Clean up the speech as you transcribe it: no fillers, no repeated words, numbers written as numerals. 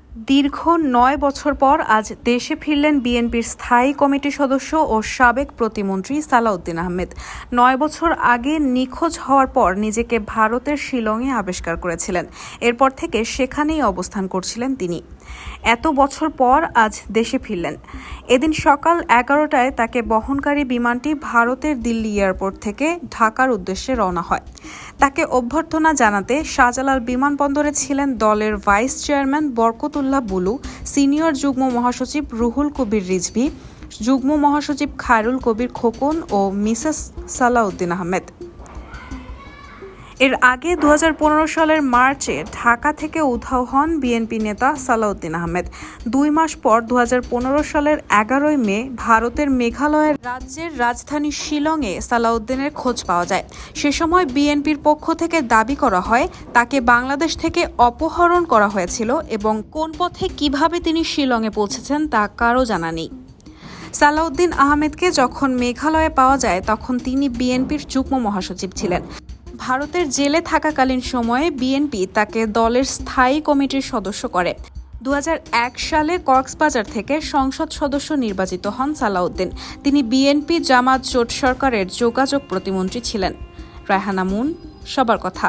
দীর্ঘ ৯ বছর পর আজ দেশে ফিরলেন বিএনপির স্থায়ী কমিটির সদস্য ও সাবেক প্রতিমন্ত্রী সালাউদ্দিন আহমেদ। ৯ বছর আগে নিখোঁজ হওয়ার পর নিজেকে ভারতের শিলংয়ে আবিষ্কার করেছিলেন। এরপর থেকে সেখানেই অবস্থান করছিলেন তিনি। এত বছর পর আজ দেশে ফিরলেন। এদিন সকাল 11টায় তাকে বহনকারী বিমানটি ভারতের দিল্লি এয়ারপোর্ট থেকে ঢাকার উদ্দেশ্যে রওনা হয়। তাকে অভ্যর্থনা জানাতে শাহজালাল বিমানবন্দরে ছিলেন দলের vice chairman Barkatullah Bulu, senior যুগ্ম মহাসচিব রুহুল কবির রিজভী, যুগ্ম মহাসচিব খায়রুল কবির খোকন ও মিসেস সালাউদ্দিন আহমেদ। এর আগে 2015 সালের মার্চে ঢাকা থেকে উধাও হন বিএনপি নেতা সালাউদ্দিন আহমেদ। 2 মাস পর 2015 সালের 11 মে ভারতের মেঘালয়ের রাজ্যের রাজধানী শিলংয়ে সালাউদ্দিনের খোঁজ পাওয়া যায়। সে সময় বিএনপির পক্ষ থেকে দাবি করা হয় তাকে বাংলাদেশ থেকে অপহরণ করা হয়েছিল এবং কোন পথে কিভাবে তিনি শিলংয়ে পৌঁছেছেন তা কারও জানা নেই। সালাউদ্দিন আহমেদকে যখন মেঘালয়ে পাওয়া যায় তখন তিনি বিএনপির যুগ্ম মহাসচিব ছিলেন। ভারতের জেলে থাকাকালীন সময়ে বিএনপি তাকে দলের স্থায়ী কমিটির সদস্য করে। 2001 সালে কক্সবাজার থেকে সংসদ সদস্য নির্বাচিত হন সালাউদ্দিন। তিনি বিএনপি জামাত জোট সরকারের যোগাযোগ প্রতিমন্ত্রী ছিলেন। রায়হানা মুন, সবার কথা।